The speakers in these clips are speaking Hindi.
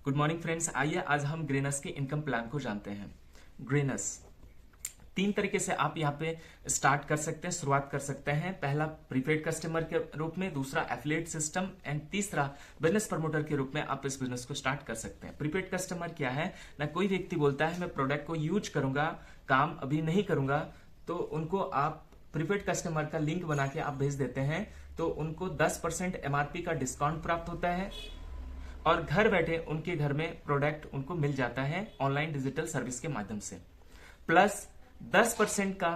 गुड मॉर्निंग फ्रेंड्स, आइए आज हम ग्रेनस के इनकम प्लान को जानते हैं। ग्रेनस तीन तरीके से आप यहाँ पे स्टार्ट कर सकते हैं, शुरुआत कर सकते हैं। पहला प्रीपेड कस्टमर के रूप में, दूसरा एफिलिएट सिस्टम एंड तीसरा बिजनेस प्रमोटर के रूप में आप इस बिजनेस को स्टार्ट कर सकते हैं। प्रीपेड कस्टमर क्या है ना, कोई व्यक्ति बोलता है मैं प्रोडक्ट को यूज करूंगा, काम अभी नहीं करूंगा, तो उनको आप प्रीपेड कस्टमर का लिंक बना के आप भेज देते हैं, तो उनको 10% एमआरपी का डिस्काउंट प्राप्त होता है और घर बैठे उनके घर में प्रोडक्ट उनको मिल जाता है ऑनलाइन डिजिटल सर्विस के माध्यम से। प्लस 10% का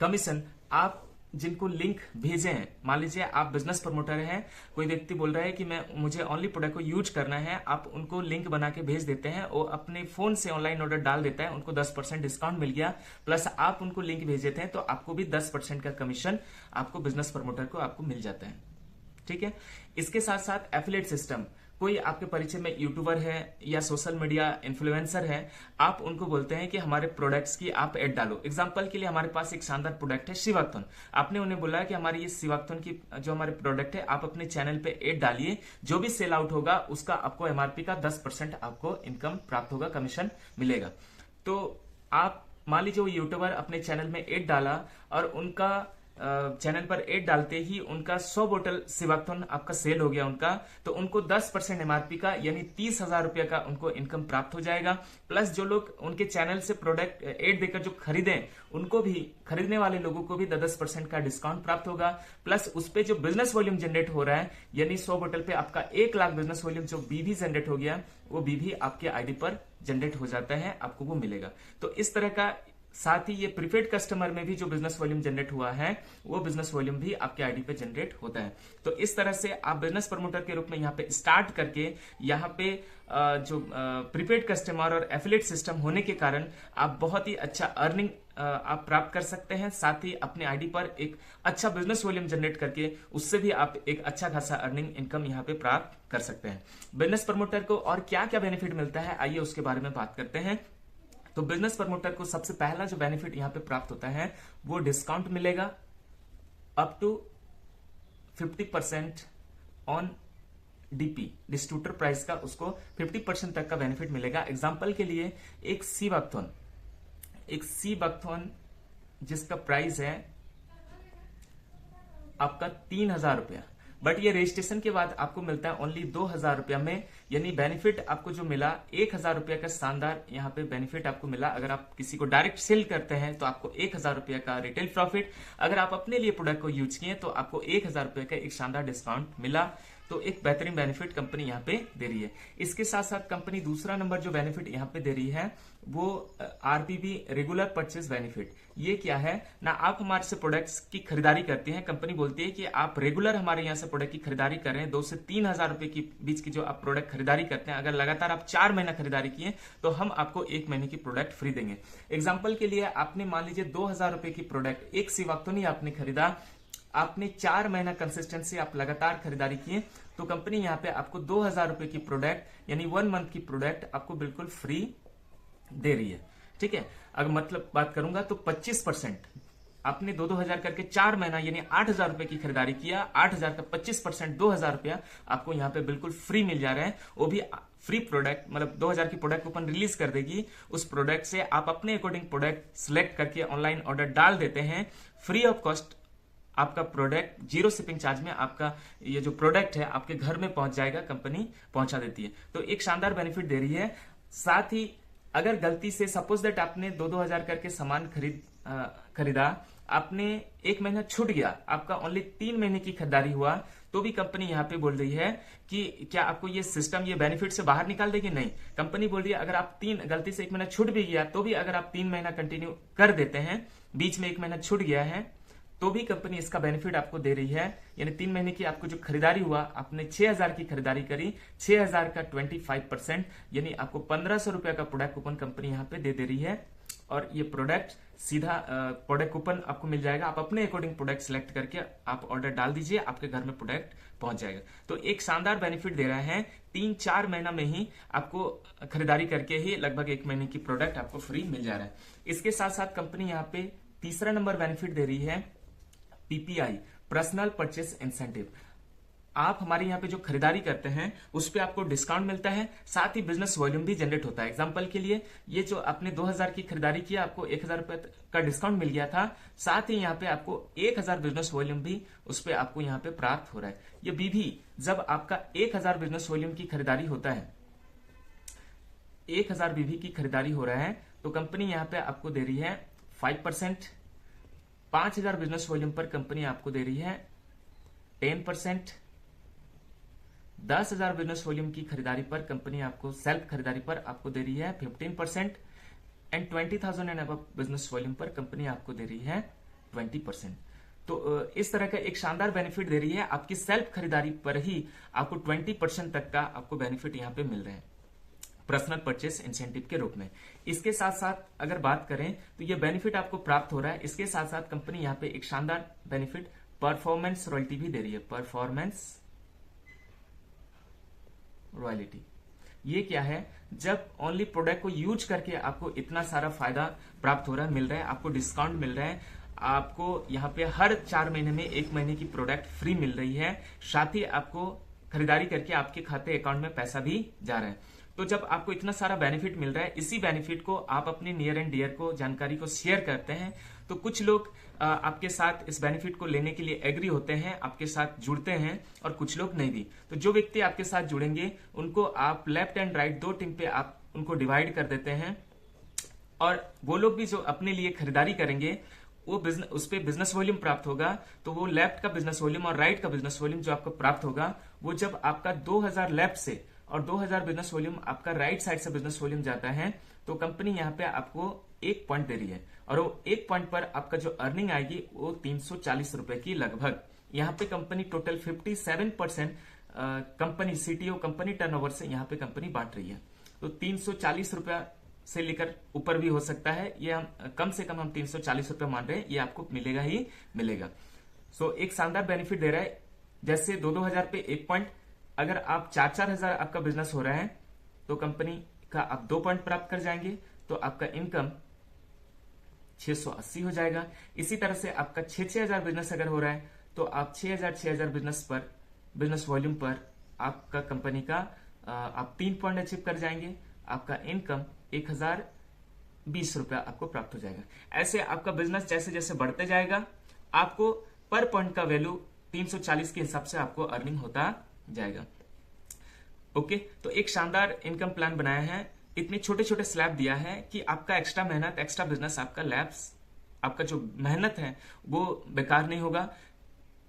कमीशन आप जिनको लिंक भेजे हैं, मान लीजिए आप बिजनेस प्रमोटर हैं, कोई व्यक्ति बोल रहा है कि मुझे ओनली प्रोडक्ट को यूज करना है, आप उनको लिंक बना के भेज देते हैं, वो अपने फोन से ऑनलाइन ऑर्डर डाल देता है, उनको 10% डिस्काउंट मिल गया, प्लस आप उनको लिंक भेज देते हैं तो आपको भी 10% का कमीशन आपको बिजनेस प्रमोटर को आपको मिल जाता है। ठीक है। इसके साथ साथ एफिलिएट सिस्टम, कोई आपके परिचय में यूट्यूबर है या सोशल मीडिया इन्फ्लुएंसर है, आप उनको बोलते हैं कि हमारे प्रोडक्ट्स की आप एड डालो। एग्जांपल के लिए हमारे पास एक शानदार प्रोडक्ट है शिवाक्थन, आपने उन्हें बोला कि हमारी ये शिवाक्थन की जो हमारे प्रोडक्ट है आप अपने चैनल पे एड डालिए, जो भी सेल आउट होगा उसका आपको एमआरपी का 10% आपको इनकम प्राप्त होगा, कमीशन मिलेगा। तो आप मान लीजिए वो यूट्यूबर अपने चैनल में एड डाला और उनका चैनल पर एड डालते ही उनका 100 बोतल शिवाक्थन आपका सेल हो गया उनका, तो उनको 10% एमआरपी का यानी 30,000 रुपए का उनको इनकम प्राप्त हो जाएगा। प्लस जो लोग उनके चैनल से प्रोडक्ट एड देकर जो खरीदें, उनको भी, खरीदने वाले लोगों को भी 10% का डिस्काउंट प्राप्त होगा। प्लस उस पे जो बिजनेस वॉल्यूम जनरेट हो रहा है, यानी 100 बोतल पे आपका 1 लाख बिजनेस वॉल्यूम जो बीवी जनरेट हो गया, वो बीवी आपके आईडी पर जनरेट हो जाता है, आपको वो मिलेगा। तो इस तरह का, साथ ही ये प्रीपेड कस्टमर में भी जो बिजनेस वॉल्यूम जनरेट हुआ है, वो बिजनेस वॉल्यूम भी आपके आईडी पे जनरेट होता है। तो इस तरह से आप बिजनेस प्रमोटर के रूप में यहाँ पे स्टार्ट करके, यहाँ पे जो प्रीपेड कस्टमर और एफिलिएट सिस्टम होने के कारण आप बहुत ही अच्छा अर्निंग आप प्राप्त कर सकते हैं। साथ ही अपने आईडी पर एक अच्छा बिजनेस वॉल्यूम जनरेट करके उससे भी आप एक अच्छा खासा अर्निंग इनकम यहाँ पे प्राप्त कर सकते हैं। बिजनेस प्रमोटर को और क्या क्या बेनिफिट मिलता है, आइए उसके बारे में बात करते हैं। तो बिजनेस प्रमोटर को सबसे पहला जो बेनिफिट यहां पे प्राप्त होता है वो डिस्काउंट मिलेगा up to 50% on DP, distributor price का उसको 50% तक का बेनिफिट मिलेगा। एग्जांपल के लिए एक सी बकथॉन जिसका प्राइस है आपका 3,000 रुपया, बट ये रजिस्ट्रेशन के बाद आपको मिलता है ओनली 2,000 रुपया में, यानी बेनिफिट आपको जो मिला 1,000 रुपया का शानदार यहाँ पे बेनिफिट आपको मिला। अगर आप किसी को डायरेक्ट सेल करते हैं तो आपको 1,000 रुपया का रिटेल प्रॉफिट, अगर आप अपने लिए प्रोडक्ट को यूज किए तो आपको 1,000 रुपया का एक शानदार डिस्काउंट मिला। तो एक बेहतरीन बेनिफिट कंपनी यहाँ पे दे रही है। इसके साथ साथ कंपनी दूसरा नंबर जो बेनिफिट यहाँ पे दे रही है वो आरपीबी, रेगुलर परचेज बेनिफिट। ये क्या है ना, आप हमारे से प्रोडक्ट्स की खरीदारी करते हैं, कंपनी बोलती है कि आप रेगुलर हमारे यहाँ से प्रोडक्ट की खरीदारी कर रहे हैं, 2 से 3,000 रुपए की बीच की जो आप प्रोडक्ट खरीदारी करते हैं, अगर लगातार आप 4 महीना खरीदारी किए तो हम आपको 1 महीने की प्रोडक्ट फ्री देंगे। एग्जाम्पल के लिए आपने मान लीजिए 2,000 रुपए की प्रोडक्ट एक शिवाक्थन ही आपने खरीदा, आपने 4 महीना कंसिस्टेंसी आप लगातार खरीदारी किए, तो कंपनी यहाँ पे आपको 2,000 रुपए की प्रोडक्ट यानी 1 मंथ की प्रोडक्ट आपको बिल्कुल फ्री दे रही है। ठीक है। अगर मतलब बात करूंगा तो 25% आपने 2,000 करके 4 महीना यानी 8,000 रुपए की खरीदारी किया, 8,000 का 25% 2,000 रुपया आपको यहाँ पे बिल्कुल फ्री मिल जा रहा है। वो भी फ्री प्रोडक्ट, मतलब 2,000 की प्रोडक्ट कूपन रिलीज कर देगी, उस प्रोडक्ट से आप अपने अकॉर्डिंग प्रोडक्ट सिलेक्ट करके ऑनलाइन ऑर्डर डाल देते हैं, फ्री ऑफ कॉस्ट आपका प्रोडक्ट, 0 शिपिंग चार्ज में आपका ये जो प्रोडक्ट है आपके घर में पहुंच जाएगा, कंपनी पहुंचा देती है। तो एक शानदार बेनिफिट दे रही है। साथ ही अगर गलती से सपोज दैट आपने 2,000 करके सामान खरीदा, आपने 1 महीना छूट गया, आपका ओनली 3 महीने की खरीदारी हुआ, तो भी कंपनी यहाँ पे बोल रही है कि क्या आपको ये सिस्टम ये बेनिफिट से बाहर निकाल देगी? नहीं, कंपनी बोल रही है अगर आप गलती से 1 महीना छूट भी गया तो भी अगर आप 3 महीना कंटिन्यू कर देते हैं, बीच में 1 महीना छूट गया है, तो भी कंपनी इसका बेनिफिट आपको दे रही है। यानी 3 महीने की आपको जो खरीदारी हुआ, आपने 6,000 की खरीदारी करी, 6,000 का 25% यानी आपको 1,500 रुपया का प्रोडक्ट कूपन कंपनी यहाँ पे दे रही है। और ये प्रोडक्ट सीधा प्रोडक्ट कूपन आपको मिल जाएगा, आप अपने अकॉर्डिंग प्रोडक्ट सिलेक्ट करके आप ऑर्डर डाल दीजिए, आपके घर में प्रोडक्ट पहुंच जाएगा। तो एक शानदार बेनिफिट दे रहा है, 3-4 महीना में ही आपको खरीदारी करके ही लगभग 1 महीने की प्रोडक्ट आपको फ्री मिल जा रहा है। इसके साथ साथ कंपनी यहाँ पे तीसरा नंबर बेनिफिट दे रही है पीपीआई, पर्सनल परचेस इंसेंटिव। आप हमारे यहाँ पे जो खरीदारी करते हैं उस पे आपको डिस्काउंट मिलता है, साथ ही बिजनेस वॉल्यूम भी जनरेट होता है। एग्जांपल के लिए ये जो आपने 2000 की खरीदारी किया, आपको 1000 रुपए का डिस्काउंट मिल गया था, साथ ही यहाँ पे आपको 1000 बिजनेस वॉल्यूम भी उस पे आपको यहाँ पे प्राप्त हो रहा है। ये बीवी जब आपका 1000 बिजनेस वॉल्यूम की खरीदारी होता है, 1000 बीवी की खरीदारी हो रहा है, तो कंपनी यहाँ पे आपको दे रही है 5%। 5000 बिजनेस वॉल्यूम पर कंपनी आपको दे रही है 10%। 10,000 बिजनेस वॉल्यूम की खरीदारी पर कंपनी आपको सेल्फ खरीदारी पर आपको दे रही है 15%। And 20,000 and above business volume पर कंपनी आपको दे रही है 20%। तो इस तरह का एक शानदार बेनिफिट दे रही है। आपकी सेल्फ खरीदारी पर ही आपको 20% तक का आपको बेनिफिट यहाँ पे मिल रहा है पर्सनल परचेस इंसेंटिव के रूप में। इसके साथ साथ अगर बात करें तो ये बेनिफिट आपको प्राप्त हो रहा है। इसके साथ साथ कंपनी यहाँ पे एक शानदार बेनिफिट परफॉर्मेंस रॉयल्टी भी दे रही है। परफॉर्मेंस रॉयल्टी ये क्या है? जब ओनली प्रोडक्ट को यूज करके आपको इतना सारा फायदा प्राप्त हो रहा है, मिल रहा है, आपको डिस्काउंट मिल रहा है, आपको यहाँ पे हर 4 महीने में 1 महीने की प्रोडक्ट फ्री मिल रही है, साथ ही आपको खरीदारी करके आपके खाते अकाउंट में पैसा भी जा रहा है। तो जब आपको इतना सारा बेनिफिट मिल रहा है, इसी बेनिफिट को आप अपने नियर एंड डियर को जानकारी को शेयर करते हैं, तो कुछ लोग आपके साथ इस बेनिफिट को लेने के लिए एग्री होते हैं, आपके साथ जुड़ते हैं, और कुछ लोग नहीं भी। तो जो व्यक्ति आपके साथ जुड़ेंगे उनको आप लेफ्ट एंड राइट 2 टीम पे आप उनको डिवाइड कर देते हैं, और वो लोग भी जो अपने लिए खरीदारी करेंगे वो बिजनेस, उस पर बिजनेस वॉल्यूम प्राप्त होगा। तो वो लेफ्ट का बिजनेस वॉल्यूम और राइट का बिजनेस वॉल्यूम जो आपको प्राप्त होगा, वो जब आपका 2000 लेफ्ट से और 2000 बिजनेस वॉल्यूम आपका राइट साइड से बिजनेस वॉल्यूम जाता है, तो कंपनी यहाँ पे आपको 1 पॉइंट दे रही है, और वो 1 पॉइंट पर आपका जो अर्निंग आएगी वो 340 रुपए की लगभग। यहाँ पे company total 57% company CTO company turnover से यहाँ पे कंपनी बांट रही है। तो 340 रुपया से लेकर ऊपर भी हो सकता है, ये हम कम से कम हम 340 रुपया मान रहे हैं, ये आपको मिलेगा ही मिलेगा। सो एक शानदार बेनिफिट दे रहा है। जैसे 2-2000 पे 1 पॉइंट, अगर आप 4-4 हजार आपका बिजनेस हो रहा है तो कंपनी का आप 2 पॉइंट प्राप्त कर जाएंगे, तो आपका इनकम 680 हो जाएगा। इसी तरह से आपका 6-6 हजार बिजनेस अगर हो रहा है तो आप 6,000 बिजनेस वॉल्यूम पर आपका कंपनी का आप 3 पॉइंट अचीव कर जाएंगे, आपका इनकम 1020 रुपया आपको प्राप्त हो जाएगा। ऐसे आपका बिजनेस जैसे जैसे बढ़ते जाएगा, आपको पर पॉइंट का वैल्यू 340 के हिसाब से आपको अर्निंग होता जाएगा। ओके, तो एक शानदार इनकम प्लान बनाया है, इतने छोटे छोटे स्लैब दिया है कि आपका एक्स्ट्रा मेहनत, एक्स्ट्रा बिजनेस, आपका लैब्स, आपका जो मेहनत है वो बेकार नहीं होगा।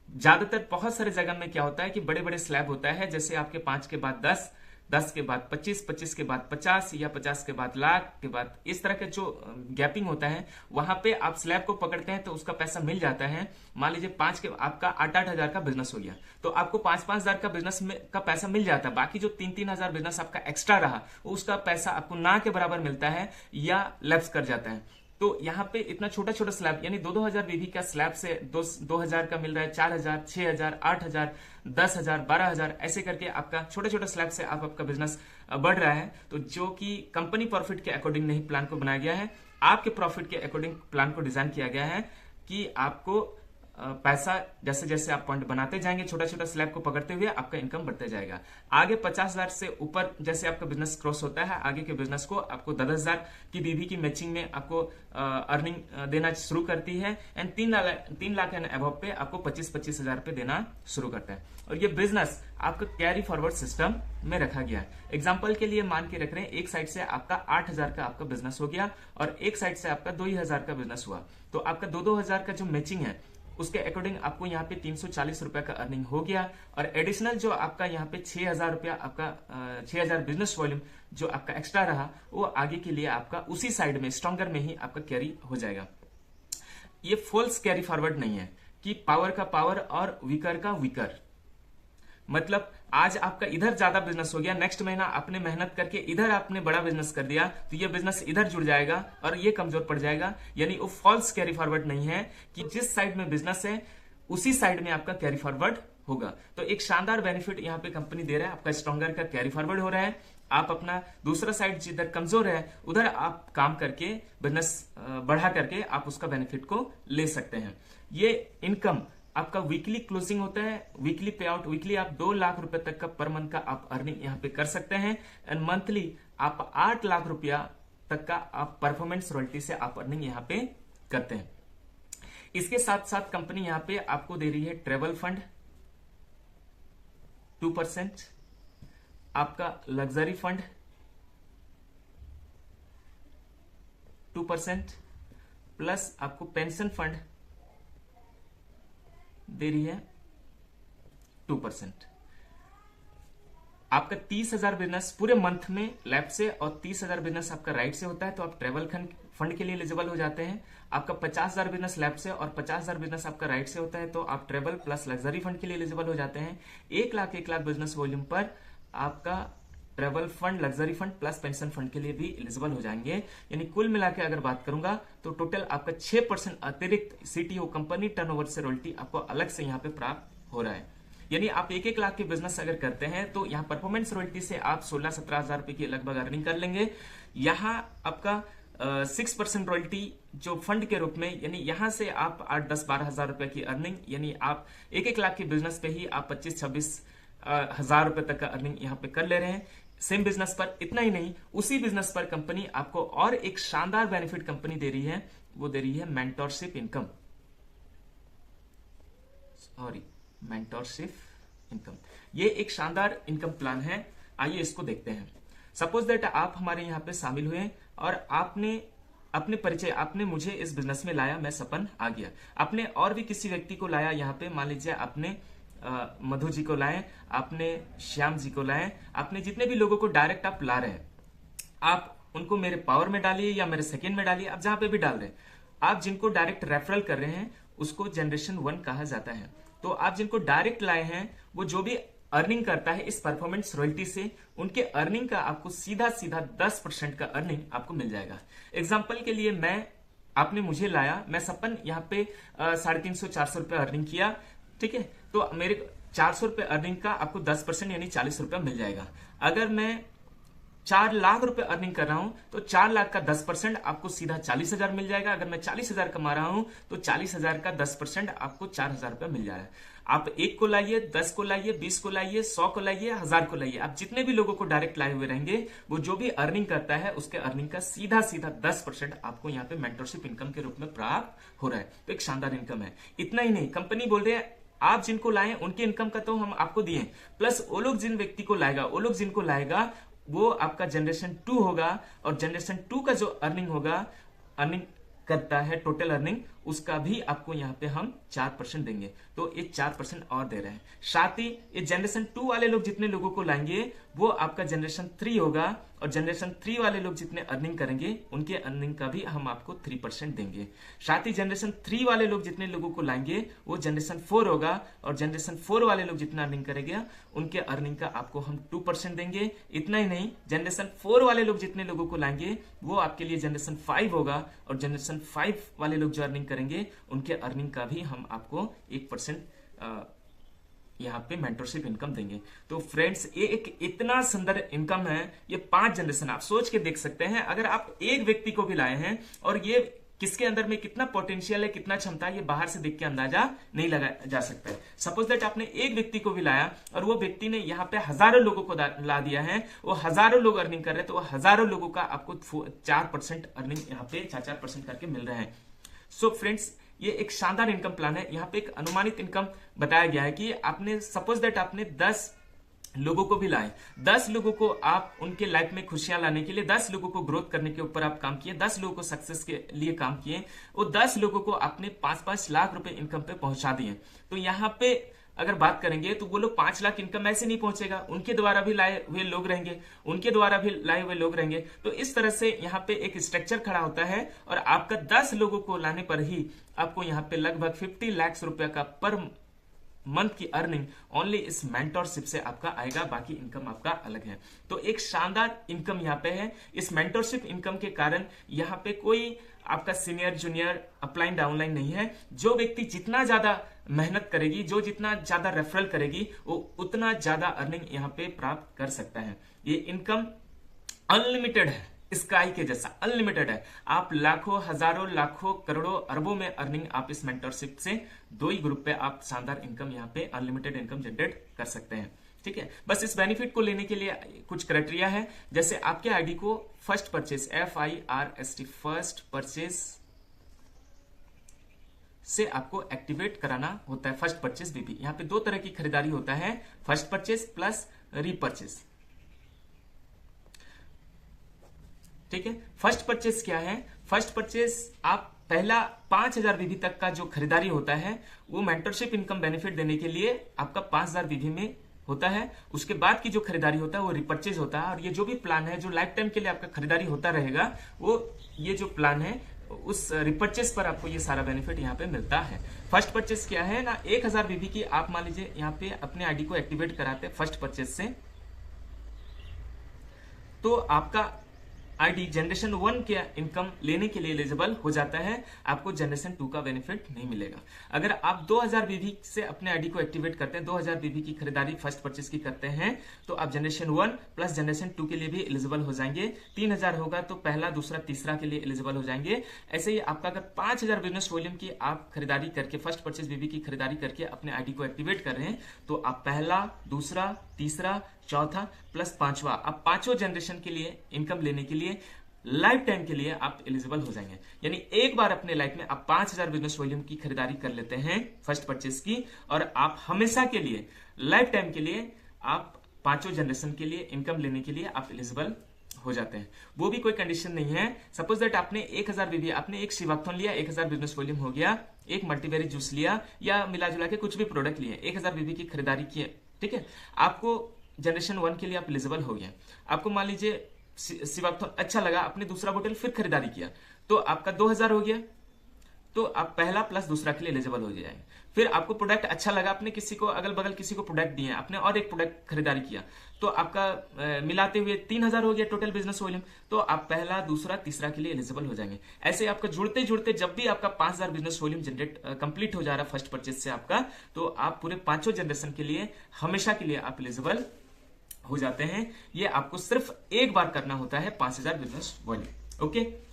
ज्यादातर बहुत सारे जगह में क्या होता है कि बड़े बड़े स्लैब होता है, जैसे आपके 5 के बाद 10, 10 के बाद 25, 25 के बाद 50 या 50 के बाद लाख के बाद, इस तरह का जो गैपिंग होता है वहां पे आप स्लैब को पकड़ते हैं तो उसका पैसा मिल जाता है। मान लीजिए 5 के आपका 8-8 हजार का बिजनेस हो गया, तो आपको 5-5 हजार का बिजनेस का पैसा मिल जाता है। बाकी जो 3-3 हजार बिजनेस आपका एक्स्ट्रा रहा, उसका पैसा आपको ना के बराबर मिलता है या लैप्स कर जाता है। तो यहाँ पे इतना छोटा छोटा स्लैब, यानी 2-2 हजार बीवी का स्लैब से 2,000 का मिल रहा है, 4,000, 6,000, 8,000, 10,000, 12,000, ऐसे करके आपका छोटे छोटे स्लैब से आपका बिजनेस बढ़ रहा है। तो जो कि कंपनी प्रॉफिट के अकॉर्डिंग नहीं प्लान को बनाया गया है, आपके प्रॉफिट के अकॉर्डिंग प्लान को डिजाइन किया गया है कि आपको पैसा जैसे जैसे आप पॉइंट बनाते जाएंगे, छोटा छोटा स्लैब को पकड़ते हुए आपका इनकम बढ़ते जाएगा। आगे 50,000 से ऊपर जैसे आपका बिजनेस क्रॉस होता है, आगे के बिजनेस को आपको 10,000 की बीवी की मैचिंग में आपको अर्निंग देना शुरू करती है, एंड 3 लाख एंड अबव पे आपको 25-25 हजार पे देना शुरू करता है। और ये बिजनेस आपका कैरी फॉरवर्ड सिस्टम में रखा गया है। एग्जाम्पल के लिए मान के रख रहे हैं, एक साइड से आपका 8,000 का आपका बिजनेस हो गया और एक साइड से आपका 2,000 का बिजनेस हुआ, तो आपका 2-2 हजार का जो मैचिंग है उसके अकॉर्डिंग आपको यहाँ पे 340 रुपया का अर्निंग हो गया। और एडिशनल जो आपका यहाँ पे 6,000 रुपया आपका 6,000 बिजनेस वॉल्यूम जो आपका एक्स्ट्रा रहा, वो आगे के लिए आपका उसी साइड में स्ट्रॉन्गर में ही आपका कैरी हो जाएगा। ये फॉल्स कैरी फॉरवर्ड नहीं है कि पावर का पावर और वीकर का वीकर, मतलब आज आपका इधर ज्यादा बिजनेस हो गया, नेक्स्ट महीना आपने मेहनत करके इधर आपने बड़ा बिजनेस कर दिया, तो ये बिजनेस इधर जुड़ जाएगा और ये कमजोर पड़ जाएगा। यानी वो फॉल्स कैरी फॉरवर्ड नहीं है कि जिस साइड में बिजनेस है उसी साइड में आपका कैरी फॉरवर्ड होगा। तो एक शानदार बेनिफिट यहाँ पे कंपनी दे रहा है, आपका स्ट्रॉन्गर का कैरी फॉरवर्ड हो रहा है। आप अपना दूसरा साइड जिधर कमजोर है उधर आप काम करके बिजनेस बढ़ा करके आप उसका बेनिफिट को ले सकते हैं। ये इनकम आपका वीकली क्लोजिंग होता है, वीकली पे आउट, वीकली आप 2 लाख रुपए तक का पर मंथ का आप अर्निंग यहाँ पे कर सकते हैं। एंड मंथली आप 8 लाख रुपया तक का आप परफॉर्मेंस रॉयल्टी से आप अर्निंग यहाँ पे करते हैं। इसके साथ साथ कंपनी यहाँ पे आपको दे रही है ट्रेवल फंड 2%, आपका लग्जरी फंड 2%, प्लस आपको पेंशन फंड दे रही है 2%। आपका 30,000 बिजनेस पूरे मंथ में लेफ्ट से और 30,000 बिजनेस आपका राइट से होता है तो आप ट्रेवल फंड के लिए एलिजिबल हो जाते हैं। आपका 50,000 बिजनेस लेफ्ट से और 50,000 बिजनेस आपका राइट से होता है तो आप ट्रेवल प्लस लग्जरी फंड के लिए एलिजिबल हो जाते हैं। 1 लाख बिजनेस वॉल्यूम पर आपका travel fund, luxury fund plus pension fund के लिए भी एलिजिबल हो जाएंगे। यानी कुल मिला के अगर बात करूंगा तो टोटल आपका 6% अतिरिक्त सीटीओ कंपनी टर्नओवर से रॉयल्टी आपको अलग से यहाँ पे प्राप्त हो रहा है। यानी आप 1-1 लाख के बिजनेस अगर करते हैं तो यहाँ परफॉर्मेंस रॉयल्टी से आप 16-17 हजार रुपए की लगभग अर्निंग कर लेंगे। यहाँ आपका 6% रॉयल्टी जो फंड के रूप में, यानी यहां से आप 8-10-12 हजार रुपए की अर्निंग, यानी आप 1-1 लाख के बिजनेस पे ही आप 25-26 हजार रुपए तक का अर्निंग यहाँ पे कर ले रहे हैं सेम बिजनेस पर। इतना ही नहीं, उसी बिजनेस पर कंपनी आपको और एक शानदार बेनिफिट कंपनी दे रही है, वो दे रही है मेंटरशिप इनकम। मेंटरशिप इनकम, ये एक शानदार इनकम प्लान है। आइए इसको देखते हैं। सपोज दैट आप हमारे यहाँ पे शामिल हुए और आपने अपने परिचय, आपने मुझे इस बिजनेस में लाया, मैं सपन आ गया। आपने और भी किसी व्यक्ति को लाया यहाँ पे, मान लीजिए आपने मधु जी को लाए, आपने श्याम जी को लाए, आपने जितने भी लोगों को डायरेक्ट आप ला रहे हैं, आप उनको मेरे पावर में डालिए या मेरे सेकंड में डालिए, आप जहां पे भी डाल रहे हैं। आप जिनको डायरेक्ट रेफरल कर रहे हैं उसको जनरेशन 1 कहा जाता है। तो आप जिनको डायरेक्ट लाए हैं वो जो भी अर्निंग करता है इस परफॉर्मेंस रॉयल्टी से, उनके अर्निंग का आपको सीधा 10% का अर्निंग आपको मिल जाएगा। एग्जाम्पल के लिए आपने मुझे लाया, मैं सपन यहाँ पे 350-400 रुपए अर्निंग किया, ठीक है, तो मेरे 400 रुपए अर्निंग का आपको 10% यानी 40 रुपया मिल जाएगा। अगर मैं 4 लाख रुपए अर्निंग कर रहा हूं तो 4 लाख का 10% आपको सीधा 40,000 मिल जाएगा। अगर मैं 40,000 कमा रहा हूं तो 40,000 का 10% आपको 4,000 रुपया मिल जाएगा। आप 1 को लाइए, 10 को लाइए, 20 को लाइए, 100 को लाइए, 1000 को लाइए, आप जितने भी लोगों को डायरेक्ट लाए हुए रहेंगे वो जो भी अर्निंग करता है उसके अर्निंग का सीधा 10% आपको यहाँ पे मेंटरशिप इनकम के रूप में प्राप्त हो रहा है। तो एक शानदार इनकम है। इतना ही नहीं, कंपनी बोल रहे हैं आप जिनको लाए उनके इनकम का तो हम आपको दिए, प्लस वो लोग जिन व्यक्ति को लाएगा, वो लोग जिनको लाएगा वो आपका जनरेशन 2 होगा, और जनरेशन 2 का जो अर्निंग होगा, अर्निंग करता है टोटल अर्निंग, उसका भी आपको यहाँ पे हम 4% देंगे। तो ये 4% और दे रहे हैं। साथ ही ये जनरेशन 2 वाले लोग जितने लोगों को लाएंगे वो आपका जनरेशन 3 होगा, और जनरेशन 3 वाले लोग जितने अर्निंग करेंगे उनके अर्निंग का भी हम आपको 3% देंगे। साथ ही जनरेशन 3 वाले लोग जितने लोगों को लाएंगे वो जनरेशन 4 होगा, और जनरेशन 4 वाले लोग जितना अर्निंग करेंगे उनके अर्निंग का आपको हम 2% देंगे। इतना ही नहीं, जनरेशन 4 वाले लोग जितने लोगों को लाएंगे वो आपके लिए जनरेशन 5 होगा, और जनरेशन 5 वाले लोग जो अर्निंग करेंगे उनके अर्निंग का भी हम आपको 1% यहाँ पे मेंटरशिप इनकम देंगे। तो फ्रेंड्स ये एक इतना सुंदर इनकम है, ये 5 जनरेशन आप सोच के देख सकते हैं। अगर आप एक व्यक्ति को भी लाए हैं और ये किसके अंदर में कितना पोटेंशियल है, कितना क्षमता है, ये बाहर से देख के अंदाजा नहीं लगाया जा सकता है। सपोज दैट आपने एक व्यक्ति को भी लाया और वो व्यक्ति ने यहाँ पे हजारों लोगों को ला दिया है, वो हजारों लोग अर्निंग कर रहे हैं, तो वो हजारों लोगों का आपको 4% अर्निंग यहाँ पे 4% करके मिल रहे हैं। सो फ्रेंड्स ये एक शानदार इनकम प्लान है। यहाँ पे एक अनुमानित इनकम बताया गया है कि आपने सपोज दैट आपने 10 लोगों को भी लाए, 10 लोगों को आप उनके लाइफ में खुशियां लाने के लिए, 10 लोगों को ग्रोथ करने के ऊपर आप काम किए, 10 लोगों को सक्सेस के लिए काम किए, वो 10 लोगों को आपने 5-5 लाख रुपए इनकम पे पहुंचा दिए। तो यहाँ पे अगर बात करेंगे तो वो लोग 5 लाख इनकम ऐसे नहीं पहुंचेगा, उनके द्वारा भी लाए हुए लोग रहेंगे, उनके द्वारा भी लाए हुए लोग रहेंगे। तो इस तरह से यहाँ पे एक स्ट्रक्चर खड़ा होता है, और आपका 10 लोगों को लाने पर ही आपको यहाँ पे लगभग 50 लाख रुपए का पर मंथ की अर्निंग ओनली इस मेंटरशिप से आपका आएगा, बाकी इनकम आपका अलग है। तो एक शानदार इनकम यहाँ पे है। इस मेंटरशिप इनकम के कारण यहाँ पे कोई आपका सीनियर जूनियर अपलाइन डाउनलाइन नहीं है। जो व्यक्ति जितना ज्यादा मेहनत करेगी, जो जितना ज्यादा रेफरल करेगी, वो उतना ज्यादा अर्निंग यहाँ पे प्राप्त कर सकता है। ये इनकम अनलिमिटेड है, स्काई के जैसा अनलिमिटेड है। आप लाखों, हजारों, लाखों, करोड़ों, अरबों में अर्निंग आप इस मेंटरशिप से, दो ही ग्रुप पे आप शानदार इनकम यहाँ पे अनलिमिटेड इनकम जनरेट कर सकते हैं। ठीक है, बस इस बेनिफिट को लेने के लिए कुछ क्राइटेरिया है, जैसे आपके आईडी को first purchase, FIRST first purchase से आपको एक्टिवेट कराना होता है। फर्स्ट परचेज बीबी, यहाँ पे दो तरह की खरीदारी होता है, फर्स्ट परचेज प्लस रीपरचेज। ठीक है, फर्स्ट परचेज क्या है? फर्स्ट परचेज आप पहला 5000 बीबी तक का जो खरीदारी होता है वो मेंटरशिप इनकम बेनिफिट देने के लिए आपका 5000 बीबी में होता है। उसके बाद की जो खरीदारी होता है वो रिपर्चेज होता है। और ये जो भी प्लान है जो लाइफ टाइम के लिए आपका खरीदारी होता रहेगा, वो ये जो प्लान है उस रिपर्चेज पर आपको ये सारा बेनिफिट यहाँ पे मिलता है। फर्स्ट परचेज क्या है ना, 1000 बीबी की आप मान लीजिए यहाँ पे अपने आईडी को एक्टिवेट कराते हैं फर्स्ट परचेज से, तो आपका आईडी जनरेशन 1 के इनकम लेने के लिए एलिजिबल हो जाता है, आपको जनरेशन 2 का बेनिफिट नहीं मिलेगा। अगर आप 2000 बीबी से अपने आईडी को एक्टिवेट करते हैं, 2000 बीबी की खरीदारी फर्स्ट परचेज की करते हैं, तो आप जनरेशन 1 प्लस जनरेशन 2 के लिए भी एलिजिबल हो जाएंगे। 3000 होगा तो पहला, दूसरा, तीसरा के लिए एलिजिबल हो जाएंगे। ऐसे ही आपका अगर 5000 बिजनेस वॉल्यूम की आप खरीदारी करके, फर्स्ट परचेज बीबी की खरीदारी करके अपने आईडी को एक्टिवेट कर रहे हैं, तो आप पहला, दूसरा, तीसरा, चौथा प्लस पांचवा, आप पांचों जनरेशन के लिए इनकम लेने के लिए लाइफ टाइम के लिए आप एलिजिबल हो जाएंगे। यानी एक बार अपने लाइफ में आप 5000 बिजनेस वॉल्यूम की खरीदारी कर लेते हैं फर्स्ट परचेज की, और आप हमेशा के लिए, लाइफ टाइम के लिए, आप पांचों जनरेशन के लिए इनकम लेने के लिए आप एलिजिबल हो जाते हैं। वो भी कोई कंडीशन नहीं है। सपोज दैट आपने 1000 बीबी, आपने एक शिवाक्थन लिया, 1000 बिजनेस वॉल्यूम हो गया, एक मल्टीबेरी जूस लिया, या मिला जुला के कुछ भी प्रोडक्ट लिए, 1000 बीबी की खरीदारी की, ठीक है, आपको जनरेशन 1 के लिए आप एलिजिबल हो गए। आपको मान लीजिए शिवाक्थन अच्छा लगा, आपने दूसरा बोतल फिर खरीदारी किया, तो आपका 2000 हो गया, तो आप पहला प्लस दूसरा के लिए एलिजिबल हो जाएंगे। फिर आपको प्रोडक्ट अच्छा लगा, आपने किसी को, अगल बगल किसी को प्रोडक्ट दिए, आपने और एक प्रोडक्ट खरीदारी किया, तो आपका मिलाते हुए 3000 हो गया टोटल बिजनेस वॉल्यूम, तो आप पहला, दूसरा, तीसरा के लिए एलिजिबल हो जाएंगे। ऐसे आपका जुड़ते जुड़ते जब भी आपका 5000 बिजनेस वॉल्यूम जनरेट कंप्लीट हो जा रहा है फर्स्ट परचेज से आपका, तो आप पूरे पांचों जनरेशन के लिए हमेशा के लिए आप एलिजिबल हो जाते हैं। ये आपको सिर्फ एक बार करना होता है 5000 बिजनेस वॉल्यूम। ओके,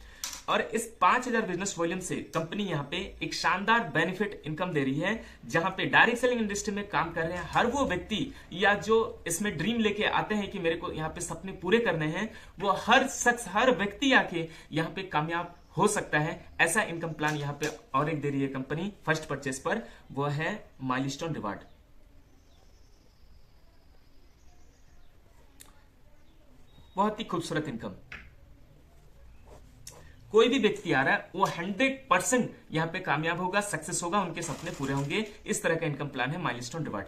और इस 5000 बिजनेस वॉल्यूम से कंपनी यहाँ पे एक शानदार बेनिफिट इनकम दे रही है, जहां पे डायरेक्ट सेलिंग इंडस्ट्री में काम कर रहे हैं हर वो व्यक्ति, या जो इसमें ड्रीम लेके आते हैं कि मेरे को यहाँ पे सपने पूरे करने हैं, वो हर शख्स, हर व्यक्ति आके यहाँ पे कामयाब हो सकता है। ऐसा इनकम प्लान यहाँ पे और एक दे रही है कंपनी फर्स्ट परचेज पर, वो है माइलस्टोन रिवार्ड। बहुत ही खूबसूरत इनकम। कोई भी व्यक्ति आ रहा है वो 100% यहां पे कामयाब होगा, सक्सेस होगा, उनके सपने पूरे होंगे। इस तरह का इनकम प्लान है माइलस्टोन रिवार्ड।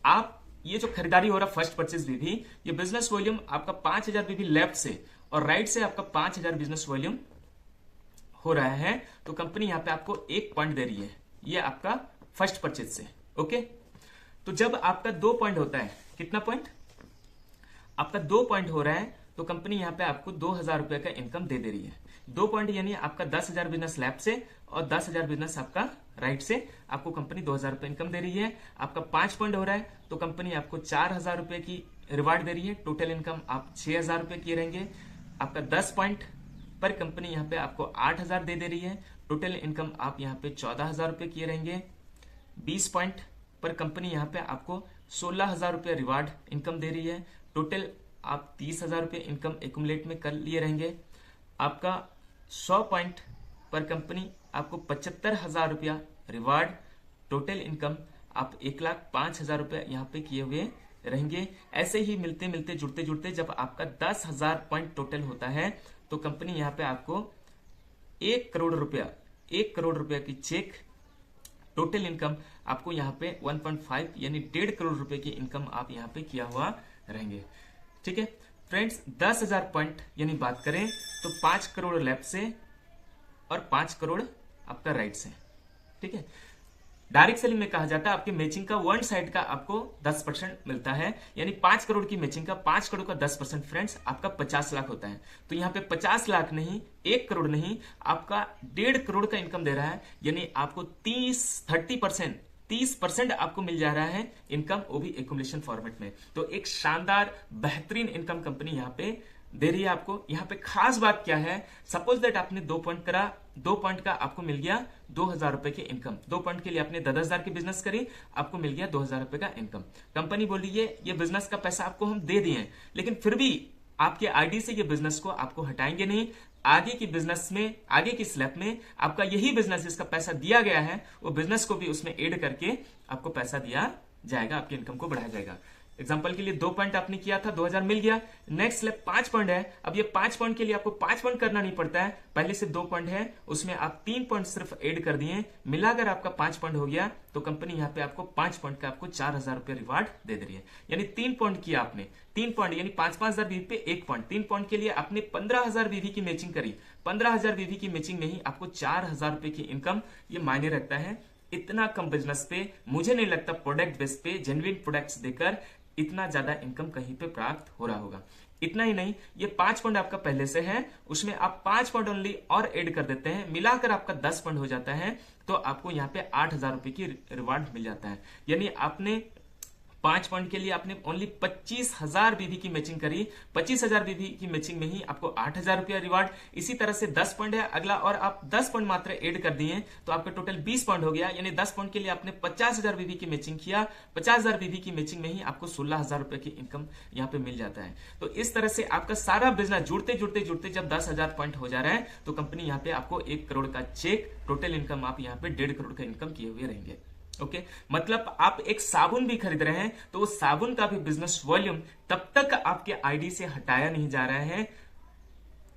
आप ये जो खरीदारी हो रहा है फर्स्ट परचेज भी, ये बिजनेस वॉल्यूम आपका 5000 भी लेफ्ट से और राइट से आपका 5000 बिजनेस वॉल्यूम हो रहा है, तो कंपनी यहां पे आपको 1 पॉइंट दे रही है, ये आपका फर्स्ट परचेज से। ओके, तो जब आपका 2 पॉइंट होता है, कितना पॉइंट? आपका 2 पॉइंट हो रहा है, तो कंपनी यहां पे आपको 2000 रुपए का इनकम दे रही है। 2 पॉइंट यानी आपका 10,000 बिजनेस लेफ्ट से और 10,000 बिजनेस आपका राइट से, आपको कंपनी 2000 रुपए इनकम दे रही है। आपका 5 पॉइंट हो रहा है, तो कंपनी आपको 4000 रुपए की रिवार्ड दे रही है। टोटल इनकम आप 6000 रुपए की रहेंगे। आपका 10 पॉइंट पर कंपनी यहाँ पे आपको 8000 दे रही है। टोटल इनकम आप यहाँ पे 14000 रुपए किए रहेंगे। 20 पॉइंट पर कंपनी यहाँ पे आपको 16000 रुपए रिवार्ड इनकम दे रही है। टोटल आप 30,000 रुपए इनकम एक्यूमुलेट में कर लिए रहेंगे। आपका 100 पॉइंट पर कंपनी आपको 75,000 रुपया रिवार्ड, टोटल इनकम आप 1,05,000 रुपया यहाँ पे किए हुए रहेंगे। ऐसे ही मिलते मिलते जुड़ते जुड़ते जब आपका 10,000 पॉइंट टोटल होता है, तो कंपनी यहाँ पे आपको 1 करोड़ रुपया की चेक, टोटल इनकम आपको यहाँ पे 1.5 यानी 1.5 करोड़ रुपए की इनकम आप यहाँ पे किया हुआ रहेंगे। ठीक है फ्रेंड्स, 10,000 पॉइंट यानी बात करें तो 5 करोड़ लेफ्ट से और 5 करोड़ आपका राइट से। ठीक है, डायरेक्ट सेलिंग में कहा जाता है आपके मैचिंग का वन साइड का आपको 10% मिलता है, यानी 5 करोड़ की मैचिंग का 5 करोड़ का 10% फ्रेंड्स आपका 50 लाख होता है। तो यहाँ पे 50 लाख नहीं, 1 करोड़ नहीं, आपका 1.5 करोड़ का इनकम दे रहा है, यानी आपको 30% आपको मिल जा रहा है इनकम, वो भी एक्यूमुलेशन फॉर्मेट में। तो एक शानदार बेहतरीन इनकम कंपनी यहाँ पे दे रही है आपको। यहाँ पे खास बात क्या है, सपोज दैट आपने 2 पॉइंट करा, 2 पॉइंट का आपको मिल गया 2000 रुपए की इनकम। 2 पॉइंट के लिए आपने 10,000 की बिजनेस करी, आपको मिल गया 2000 रुपए का इनकम। कंपनी बोली ये बिजनेस का पैसा आपको हम दे दिए, लेकिन फिर भी आपके आईडी से ये बिजनेस को आपको हटाएंगे नहीं। आगे की बिजनेस में, आगे की स्लैब में आपका यही बिजनेस जिसका पैसा दिया गया है, वो बिजनेस को भी उसमें ऐड करके आपको पैसा दिया जाएगा, आपकी इनकम को बढ़ाया जाएगा। एग्जांपल के लिए 2 पॉइंट आपने किया था, 2000 मिल गया। नेक्स्ट स्लैब 5 पॉइंट है। अब ये 5 पॉइंट के लिए आपको 5 पॉइंट करना नहीं पड़ता है, पहले से 2 पॉइंट है, उसमें आप 3 पॉइंट सिर्फ ऐड कर दिए, मिलाकर आपका 5 पॉइंट हो गया। तो कंपनी यहाँ पे आपको 5 पॉइंट का आपको 4000 रुपये रिवार्ड दे दे रही है। यानी 3 पॉइंट किया आपने, 3 पॉइंट यानी 5,000 बीवी पे 1 पॉइंट, 3 पॉइंट के लिए आपने 15,000 बीवी की मैचिंग करी। 15,000 बीवी की मैचिंग में ही आपको 4,000 रुपए की इनकम, ये मायने रखता है। इतना कम बिजनेस पे मुझे नहीं लगता प्रोडक्ट बेस पे जेन्युइन प्रोडक्ट्स देकर इतना ज्यादा इनकम कहीं पे प्राप्त हो रहा होगा। इतना ही नहीं, ये 5 पॉइंट आपका पहले से है, उसमें आप 5 पॉइंट ओनली और ऐड कर देते हैं, मिलाकर आपका 10 पॉइंट हो जाता है। तो आपको यहाँ पे 8,000 रुपए की रिवार्ड मिल जाता है। यानी आपने 5 पॉइंट के लिए आपने ओनली 25,000 बीवी की मैचिंग करी, 25,000 बीवी की मैचिंग में ही आपको 8,000 रुपया रिवार्ड। इसी तरह से 10 पॉइंट है अगला, और आप 10 पॉइंट मात्र ऐड कर दिए तो आपका टोटल 20 पॉइंट हो गया। यानी 10 पॉइंट के लिए आपने 50,000 बीवी की मैचिंग किया, 50,000 बीवी की मैचिंग में ही आपको 16,000 रुपए की इनकम यहाँ पे मिल जाता है। तो इस तरह से आपका सारा बिजनेस जुड़ते जुड़ते जुड़ते जब 10,000 पॉइंट हो जा रहा है, तो कंपनी यहाँ पे आपको 1 करोड़ का चेक, टोटल इनकम आप यहाँ पे 1.5 करोड़ का इनकम किए हुए रहेंगे। ओके मतलब आप एक साबुन भी खरीद रहे हैं, तो वो साबुन का भी बिजनेस वॉल्यूम तब तक आपके आईडी से हटाया नहीं जा रहा है,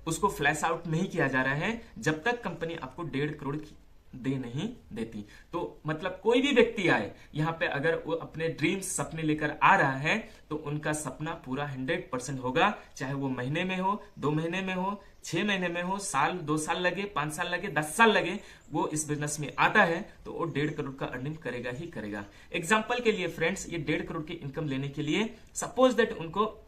उसको फ्लैश आउट नहीं किया जा रहा है, जब तक कंपनी आपको 1.5 करोड़ की दे नहीं देती। तो मतलब कोई भी व्यक्ति आए यहाँ पे, अगर वो अपने ड्रीम्स सपने लेकर आ रहा है, तो उनका सपना पूरा 100% होगा, चाहे वो महीने में हो, 2 महीने में हो, 6 महीने में हो, साल 2 साल लगे, 5 साल लगे, 10 साल लगे, वो इस बिजनेस में आता है तो वो 1.5 करोड़ का अर्निंग करेगा ही करेगा। एग्जाम्पल के लिए फ्रेंड्स, ये 1.5 करोड़ की इनकम लेने के लिए सपोज दैट उनको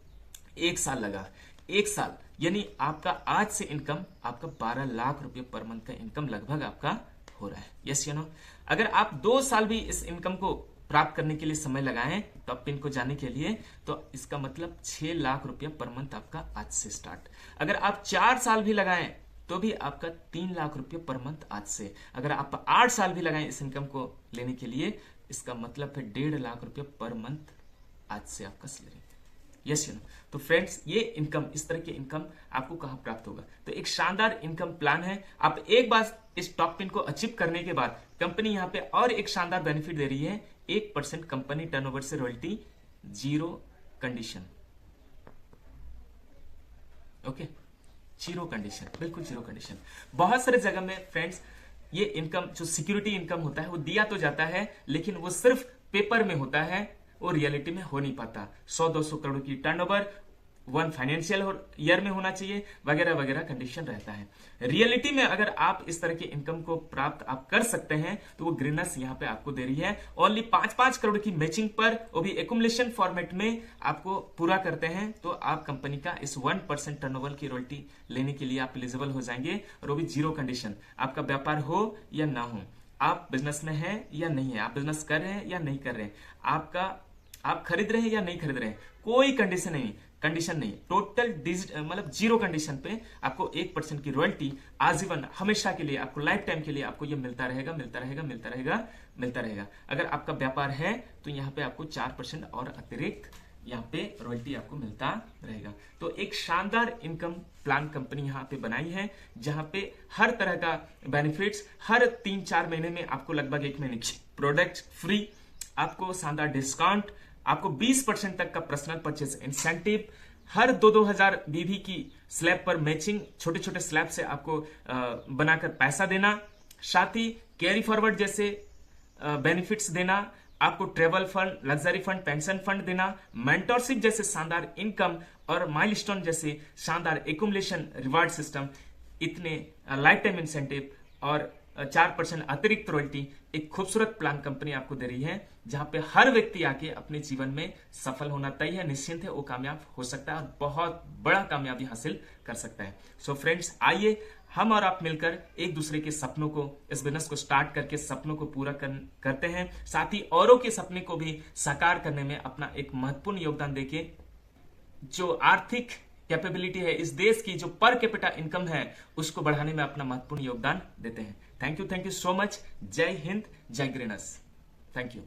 1 साल लगा, 1 साल यानी आपका आज से इनकम आपका 12 लाख रुपए पर मंथ का इनकम लगभग आपका हो रहा है। यस या नो? अगर आप 2 साल भी इस इनकम को प्राप्त करने के लिए समय लगाएं टॉप पिन को जाने के लिए, तो इसका मतलब 6 लाख रुपया पर मंथ आपका आज से स्टार्ट। अगर आप 4 साल भी लगाएं तो भी आपका 3 लाख रुपया पर मंथ आज से। अगर आप 8 साल भी लगाएं इस इनकम को लेने के लिए, इसका मतलब है 1.5 लाख रुपया पर मंथ आज से आपका सैलरी। Yes you know? तो फ्रेंड्स, ये इनकम, इस तरह की इनकम आपको कहां प्राप्त होगा? तो एक शानदार इनकम प्लान है। आप एक बार इस टॉप पिन को अचीव करने के बाद कंपनी यहां पे और एक शानदार बेनिफिट दे रही है, 1% कंपनी टर्नओवर से रॉयल्टी, 0 कंडीशन। ओके, 0 कंडीशन, बिल्कुल 0 कंडीशन। बहुत सारे जगह में फ्रेंड्स ये इनकम जो सिक्योरिटी इनकम होता है वो दिया तो जाता है, लेकिन वो सिर्फ पेपर में होता है, वो रियलिटी में हो नहीं पाता। 100-200 करोड़ की टर्नओवर 1 फाइनेंशियल ईयर में होना चाहिए, वगैरह वगैरह कंडीशन रहता है। रियलिटी में अगर आप इस तरह की इनकम को प्राप्त आप कर सकते हैं, तो वो ग्रीनस यहाँ पे आपको दे रही है। ओनली 5-5 करोड़ की मैचिंग पर, वो भी एकुमुलेशन फॉर्मेट में आपको पूरा करते हैं, तो आप कंपनी का इस 1% टर्नओवर की रॉयल्टी लेने के लिए आप एलिजिबल हो जाएंगे, और वो भी 0 कंडीशन। आपका व्यापार हो या ना हो, आप बिजनेस में हैं या नहीं है, आप बिजनेस कर रहे हैं या नहीं कर रहे हैं, आप खरीद रहे हैं या नहीं खरीद रहे हैं, कोई कंडीशन नहीं, टोटल मतलब 0 कंडीशन पे आपको 1% की रॉयल्टी आजीवन, हमेशा के लिए, आपको लाइफ टाइम के लिए आपको ये मिलता रहेगा। अगर आपका व्यापार है तो यहाँ पे आपको 4% और अतिरिक्त यहाँ पे रॉयल्टी आपको मिलता रहेगा। तो एक शानदार इनकम प्लान कंपनी यहाँ पे बनाई है, जहां पे हर तरह का बेनिफिट्स, हर 3-4 महीने में आपको लगभग 1 महीने की प्रोडक्ट फ्री, आपको शानदार डिस्काउंट, आपको 20% तक का पर्सनल परचेज इंसेंटिव, हर 2-2 हजार बीवी की स्लैब पर मैचिंग, छोटे छोटे स्लैब से आपको बनाकर पैसा देना, साथ ही कैरी फॉरवर्ड जैसे बेनिफिट्स देना, आपको travel fund, luxury fund, pension fund देना, मेंटरशिप जैसे शानदार इनकम, और माइलस्टोन जैसे शानदार एकुमुलेशन रिवार्ड सिस्टम, इतने लाइफ टाइम इंसेंटिव और 4% अतिरिक्त रॉयल्टी, एक खूबसूरत प्लान कंपनी आपको दे रही है, जहां पे हर व्यक्ति आके अपने जीवन में सफल होना तय है, निश्चिंत है, वो कामयाब हो सकता है और बहुत बड़ा कामयाबी हासिल कर सकता है। सो फ्रेंड्स, आइए हम और आप मिलकर एक दूसरे के सपनों को, इस बिजनेस को स्टार्ट करके सपनों को पूरा करते हैं, साथ ही औरों के सपने को भी साकार करने में अपना एक महत्वपूर्ण योगदान देके जो आर्थिक कैपेबिलिटी है, इस देश की जो पर कैपिटा इनकम है उसको बढ़ाने में अपना महत्वपूर्ण योगदान देते हैं। Thank you so much. जय हिंद, जय ग्रेनस। Thank you.